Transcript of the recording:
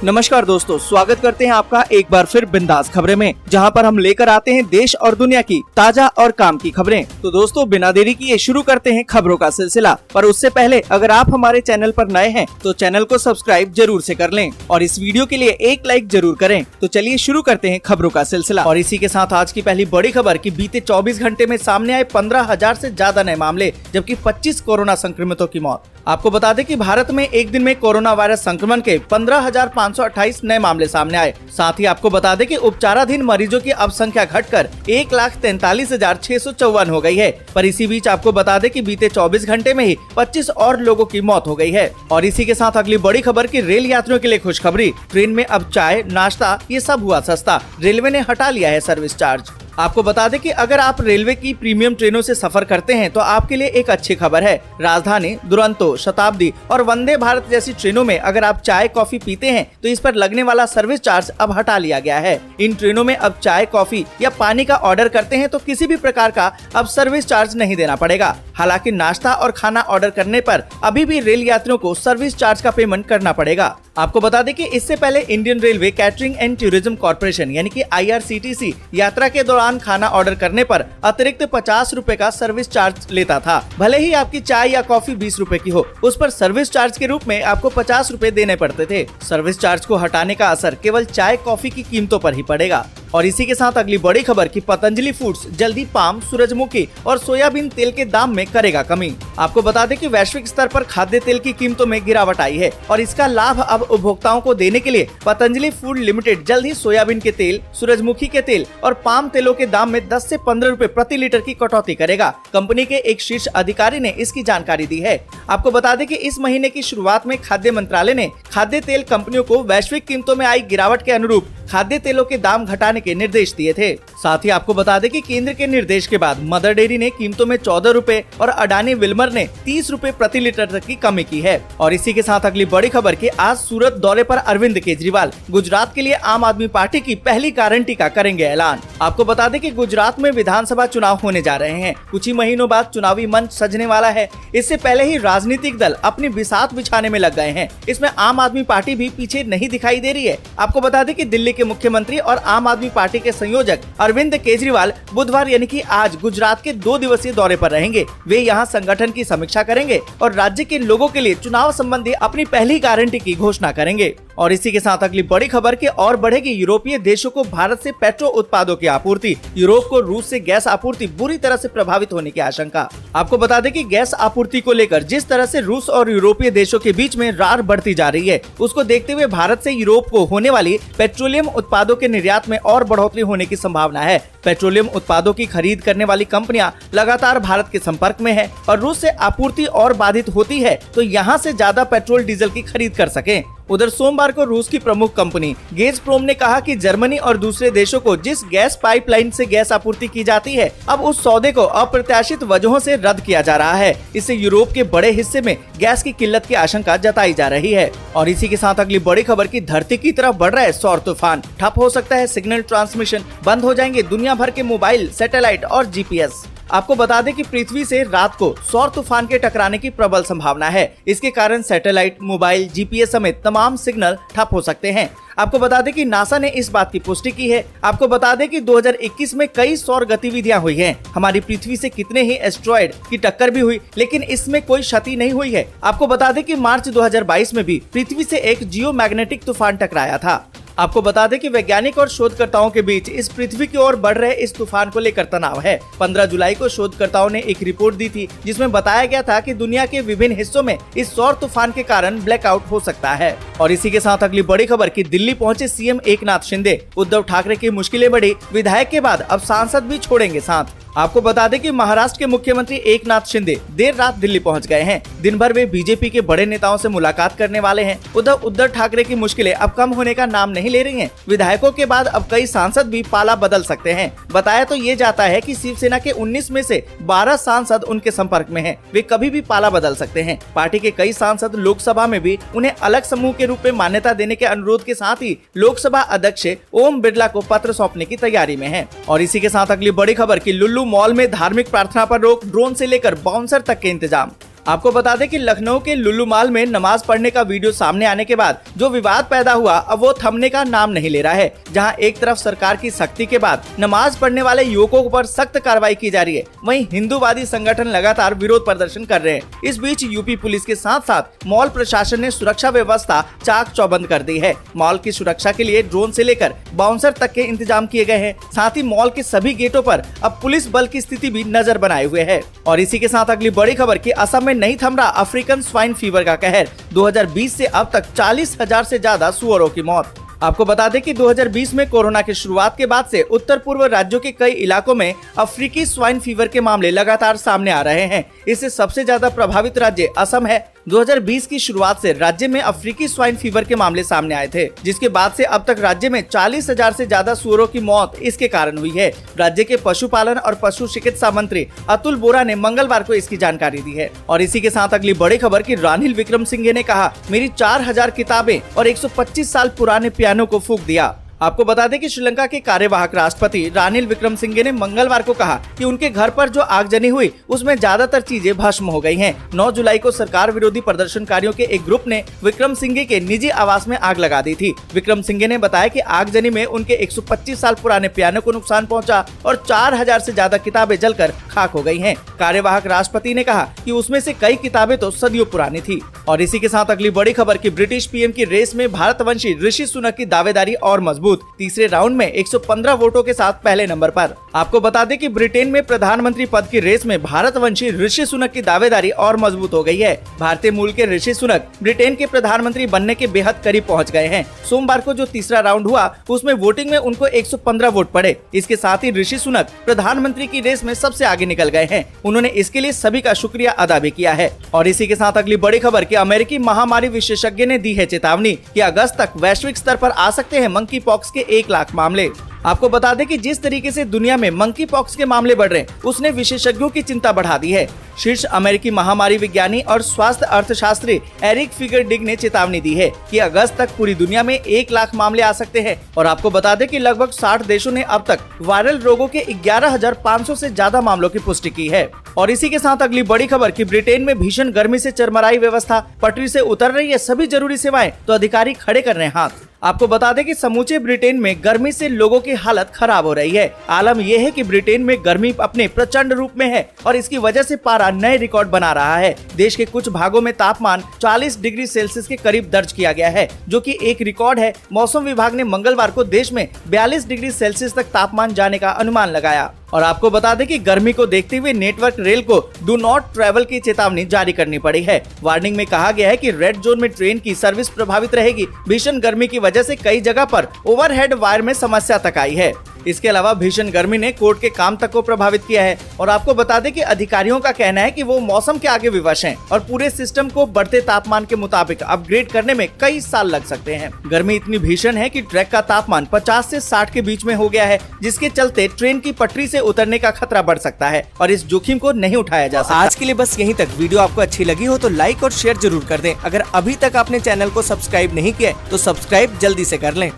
नमस्कार दोस्तों, स्वागत करते हैं आपका एक बार फिर बिंदास खबरें में, जहां पर हम लेकर आते हैं देश और दुनिया की ताजा और काम की खबरें। तो दोस्तों, बिना देरी किए शुरू करते हैं खबरों का सिलसिला। पर उससे पहले अगर आप हमारे चैनल पर नए हैं तो चैनल को सब्सक्राइब जरूर से कर लें और इस वीडियो के लिए एक लाइक जरूर करें। तो चलिए शुरू करते हैं खबरों का सिलसिला। और इसी के साथ आज की पहली बड़ी खबर कि बीते 24 घंटे में सामने आए 15,000 से ज्यादा नए मामले, जबकि 25 कोरोना संक्रमितों की मौत। आपको बता दें कि भारत में एक दिन में कोरोना वायरस संक्रमण के 15,528 नए मामले सामने आए। साथ ही आपको बता दें कि उपचाराधीन मरीजों की अब संख्या घटकर 1,43,654 हो गई है। पर इसी बीच आपको बता दें कि बीते 24 घंटे में ही 25 और लोगों की मौत हो गई है। और इसी के साथ अगली बड़ी खबर की रेल यात्रियों के लिए खुशखबरी, ट्रेन में अब चाय नाश्ता ये सब हुआ सस्ता, रेलवे ने हटा लिया है सर्विस चार्ज। आपको बता दें कि अगर आप रेलवे की प्रीमियम ट्रेनों से सफर करते हैं तो आपके लिए एक अच्छी खबर है। राजधानी, दुरंतो, शताब्दी और वंदे भारत जैसी ट्रेनों में अगर आप चाय कॉफी पीते हैं तो इस पर लगने वाला सर्विस चार्ज अब हटा लिया गया है। इन ट्रेनों में अब चाय, कॉफी या पानी का ऑर्डर करते हैं तो किसी भी प्रकार का अब सर्विस चार्ज नहीं देना पड़ेगा। हालांकि नाश्ता और खाना ऑर्डर करने पर अभी भी रेल यात्रियों को सर्विस चार्ज का पेमेंट करना पड़ेगा। आपको बता दें कि इससे पहले Indian railway catering and tourism corporation यानी कि IRCTC यात्रा के दौरान खाना ऑर्डर करने पर अतिरिक्त 50 रुपए का सर्विस चार्ज लेता था। भले ही आपकी चाय या कॉफी 20 रुपए की हो, उस पर सर्विस चार्ज के रूप में आपको 50 रुपए देने पड़ते थे। सर्विस चार्ज को हटाने का असर केवल चाय कॉफी की कीमतों पर ही पड़ेगा। और इसी के साथ अगली बड़ी खबर कि पतंजलि फूड्स जल्दी पाम, सूरजमुखी और सोयाबीन तेल के दाम में करेगा कमी। आपको बता दें कि वैश्विक स्तर पर खाद्य तेल की कीमतों में गिरावट आई है और इसका लाभ अब उपभोक्ताओं को देने के लिए पतंजलि फूड लिमिटेड जल्द ही सोयाबीन के तेल, सूरजमुखी के तेल और पाम तेलों के दाम में 10 से 15 रुपए प्रति लीटर की कटौती करेगा। कंपनी के एक शीर्ष अधिकारी ने इसकी जानकारी दी है। आपको बता दें कि इस महीने की शुरुआत में खाद्य मंत्रालय ने खाद्य तेल कंपनियों को वैश्विक कीमतों में आई गिरावट के अनुरूप खाद्य तेलों के दाम घटाने के निर्देश दिए थे। साथ ही आपको बता दें कि केंद्र के निर्देश के बाद मदर डेयरी ने कीमतों में 14 रुपए और अडानी विल्मर ने 30 रुपए प्रति लीटर तक की कमी की है। और इसी के साथ अगली बड़ी खबर कि आज सूरत दौरे पर अरविंद केजरीवाल गुजरात के लिए आम आदमी पार्टी की पहली गारंटी का करेंगे ऐलान। आपको बता दें कि गुजरात में विधानसभा चुनाव होने जा रहे हैं। कुछ ही महीनों बाद चुनावी मंच सजने वाला है। इससे पहले ही राजनीतिक दल अपनी बिसात बिछाने में लग गए हैं। इसमें आम आदमी पार्टी भी पीछे नहीं दिखाई दे रही है। आपको बता दें कि दिल्ली के मुख्यमंत्री और आम आदमी पार्टी के संयोजक अरविंद केजरीवाल बुधवार यानी कि आज गुजरात के 2 दिवसीय दौरे पर रहेंगे। वे यहां संगठन की समीक्षा करेंगे और राज्य के लोगों के लिए चुनाव संबंधी अपनी पहली गारंटी की घोषणा करेंगे। और इसी के साथ अगली बड़ी खबर के और बढ़ेगी यूरोपीय देशों को भारत से पेट्रो उत्पादों की आपूर्ति। यूरोप को रूस से गैस आपूर्ति बुरी तरह से प्रभावित होने की आशंका। आपको बता दें कि गैस आपूर्ति को लेकर जिस तरह से रूस और यूरोपीय देशों के बीच में रार बढ़ती जा रही है, उसको देखते हुए भारत से यूरोप को होने वाली पेट्रोलियम उत्पादों के निर्यात में और बढ़ोतरी होने की संभावना है। पेट्रोलियम उत्पादों की खरीद करने वाली कंपनियां लगातार भारत के संपर्क में है और रूस से आपूर्ति और बाधित होती है तो यहाँ से ज्यादा पेट्रोल डीजल की खरीद कर सकें। उधर सोमवार को रूस की प्रमुख कंपनी गैज़प्रोम ने कहा कि जर्मनी और दूसरे देशों को जिस गैस पाइपलाइन से गैस आपूर्ति की जाती है, अब उस सौदे को अप्रत्याशित वजहों से रद्द किया जा रहा है। इससे यूरोप के बड़े हिस्से में गैस की किल्लत की आशंका जताई जा रही है। और इसी के साथ अगली बड़ी खबर की धरती की तरफ बढ़ रहा है सौर तूफान, ठप हो सकता है सिग्नल ट्रांसमिशन, बंद हो जाएंगे दुनिया भर के मोबाइल, सैटेलाइट और GPS। आपको बता दें कि पृथ्वी से रात को सौर तूफान के टकराने की प्रबल संभावना है। इसके कारण सैटेलाइट, मोबाइल, GPS समेत तमाम सिग्नल ठप हो सकते हैं। आपको बता दें कि नासा ने इस बात की पुष्टि की है। आपको बता दें कि 2021 में कई सौर गतिविधियां हुई हैं। हमारी पृथ्वी से कितने ही एस्ट्रॉयड की टक्कर भी हुई, लेकिन इसमें कोई क्षति नहीं हुई है। आपको बता दें कि मार्च 2022 में भी पृथ्वी से एक जियो मैग्नेटिक तूफान टकराया था। आपको बता दें कि वैज्ञानिक और शोधकर्ताओं के बीच इस पृथ्वी की ओर बढ़ रहे इस तूफान को लेकर तनाव है। 15 जुलाई को शोधकर्ताओं ने एक रिपोर्ट दी थी जिसमें बताया गया था कि दुनिया के विभिन्न हिस्सों में इस सौर तूफान के कारण ब्लैकआउट हो सकता है। और इसी के साथ अगली बड़ी खबर कि दिल्ली पहुंचे सीएम एकनाथ शिंदे, उद्धव ठाकरे की मुश्किलें बढ़ी, विधायक के बाद अब सांसद भी छोड़ेंगे साथ। आपको बता दें कि महाराष्ट्र के मुख्यमंत्री एकनाथ शिंदे देर रात दिल्ली पहुंच गए हैं। दिन भर वे बीजेपी के बड़े नेताओं से मुलाकात करने वाले हैं। उद्धव ठाकरे की मुश्किलें अब कम होने का नाम नहीं ले रही हैं। विधायकों के बाद अब कई सांसद भी पाला बदल सकते हैं। बताया तो ये जाता है कि शिवसेना के 19 में से 12 सांसद उनके संपर्क में हैं। वे कभी भी पाला बदल सकते हैं। पार्टी के कई सांसद लोकसभा में भी उन्हें अलग समूह के रूप में मान्यता देने के अनुरोध के साथ ही लोकसभा अध्यक्ष ओम बिरला को पत्र सौंपने की तैयारी में है। और इसी के साथ अगली बड़ी खबर की लुल्लू मॉल में धार्मिक प्रार्थना पर रोक, ड्रोन से लेकर बाउंसर तक के इंतजाम। आपको बता दें कि लखनऊ के लुल्लू मॉल में नमाज पढ़ने का वीडियो सामने आने के बाद जो विवाद पैदा हुआ अब वो थमने का नाम नहीं ले रहा है। जहां एक तरफ सरकार की सख्ती के बाद नमाज पढ़ने वाले युवकों पर सख्त कार्रवाई की जा रही है, वहीं हिंदूवादी संगठन लगातार विरोध प्रदर्शन कर रहे हैं। इस बीच यूपी पुलिस के साथ साथ मॉल प्रशासन ने सुरक्षा व्यवस्था चाक चौबंद कर दी है। मॉल की सुरक्षा के लिए ड्रोन से लेकर बाउंसर तक के इंतजाम किए गए हैं। साथ ही मॉल के सभी गेटों पर अब पुलिस बल की स्थिति भी नजर बनाए हुए है। और इसी के साथ अगली बड़ी खबर कि असम में नहीं थम रहा अफ्रीकन स्वाइन फीवर का कहर। 2020 से अब तक 40,000 से ज्यादा सुअरों की मौत। आपको बता दें कि 2020 में कोरोना की शुरुआत के बाद से उत्तर पूर्व राज्यों के कई इलाकों में अफ्रीकी स्वाइन फीवर के मामले लगातार सामने आ रहे हैं। इससे सबसे ज्यादा प्रभावित राज्य असम है। 2020 की शुरुआत से राज्य में अफ्रीकी स्वाइन फीवर के मामले सामने आए थे, जिसके बाद से अब तक राज्य में 40,000 से ज्यादा सुअरों की मौत इसके कारण हुई है। राज्य के पशुपालन और पशु चिकित्सा मंत्री अतुल बोरा ने मंगलवार को इसकी जानकारी दी है। और इसी के साथ अगली बड़ी खबर कि रानिल विक्रमसिंघे ने कहा, मेरी 4000 किताबें और 125 साल पुराने पियानो को फूंक दिया। आपको बता दें कि श्रीलंका के कार्यवाहक राष्ट्रपति रानिल विक्रमसिंघे ने मंगलवार को कहा कि उनके घर पर जो आगजनी हुई उसमें ज्यादातर चीजें भस्म हो गई हैं। 9 जुलाई को सरकार विरोधी प्रदर्शनकारियों के एक ग्रुप ने विक्रमसिंघे के निजी आवास में आग लगा दी थी। विक्रमसिंघे ने बताया कि आगजनी में उनके 125 साल पुराने पियानो को नुकसान पहुंचा और 4000 से ज्यादा किताबें जलकर खाक हो गई हैं। कार्यवाहक राष्ट्रपति ने कहा कि उसमें से कई किताबें तो सदियों पुरानी थी। और इसी के साथ अगली बड़ी खबर की ब्रिटिश पीएम की रेस में भारतवंशी ऋषि सुनक की दावेदारी और मजबूत। तीसरे राउंड में 115 वोटों के साथ पहले नंबर पर। आपको बता दें कि ब्रिटेन में प्रधानमंत्री पद की रेस में भारतवंशी ऋषि सुनक की दावेदारी और मजबूत हो गई है। भारतीय मूल के ऋषि सुनक ब्रिटेन के प्रधानमंत्री बनने के बेहद करीब पहुंच गए हैं। सोमवार को जो तीसरा राउंड हुआ उसमें वोटिंग में उनको 115 वोट पड़े। इसके साथ ही ऋषि सुनक प्रधानमंत्री की रेस में सबसे आगे निकल गए हैं। उन्होंने इसके लिए सभी का शुक्रिया अदा भी किया है। और इसी के साथ अगली बड़ी खबर कि अमेरिकी महामारी विशेषज्ञ ने दी है चेतावनी कि अगस्त तक वैश्विक स्तर पर आ सकते हैं मंकी पॉक्स के 1 लाख मामले। आपको बता दें कि जिस तरीके से दुनिया में मंकी पॉक्स के मामले बढ़ रहे हैं उसने विशेषज्ञों की चिंता बढ़ा दी है। शीर्ष अमेरिकी महामारी विज्ञानी और स्वास्थ्य अर्थशास्त्री एरिक फिगरडिग ने चेतावनी दी है कि अगस्त तक पूरी दुनिया में 1 लाख मामले आ सकते हैं। और आपको बता दें कि लगभग 60 देशों ने अब तक वायरल रोगों के 11,500 से ज्यादा मामलों की पुष्टि की है। और इसी के साथ अगली बड़ी खबर कि ब्रिटेन में भीषण गर्मी से चरमराई व्यवस्था, पटरी से उतर रही है सभी जरूरी सेवाएं, तो अधिकारी खड़े कर रहे हैं हाथ। आपको बता दें कि समूचे ब्रिटेन में गर्मी से लोगों की हालत खराब हो रही है। आलम यह है कि ब्रिटेन में गर्मी अपने प्रचंड रूप में है और इसकी वजह से पारा नए रिकॉर्ड बना रहा है। देश के कुछ भागों में तापमान 40 डिग्री सेल्सियस के करीब दर्ज किया गया है, जो कि एक रिकॉर्ड है। मौसम विभाग ने मंगलवार को देश में 42 डिग्री सेल्सियस तक तापमान जाने का अनुमान लगाया। और आपको बता दें कि गर्मी को देखते हुए नेटवर्क रेल को डू नॉट ट्रैवल की चेतावनी जारी करनी पड़ी है। वार्निंग में कहा गया है कि रेड जोन में ट्रेन की सर्विस प्रभावित रहेगी। भीषण गर्मी की वजह से कई जगह पर ओवरहेड वायर में समस्या तक आई है। इसके अलावा भीषण गर्मी ने कोर्ट के काम तक को प्रभावित किया है। और आपको बता दें कि अधिकारियों का कहना है कि वो मौसम के आगे विवश हैं और पूरे सिस्टम को बढ़ते तापमान के मुताबिक अपग्रेड करने में कई साल लग सकते हैं। गर्मी इतनी भीषण है कि ट्रैक का तापमान 50 से 60 के बीच में हो गया है, जिसके चलते ट्रेन की पटरी से उतरने का खतरा बढ़ सकता है और इस जोखिम को नहीं उठाया जा सकता। आज के लिए बस यहीं तक। वीडियो आपको अच्छी लगी हो तो लाइक और शेयर जरूर कर दें। अगर अभी तक आपने चैनल को सब्सक्राइब नहीं किया तो सब्सक्राइब जल्दी से कर लें।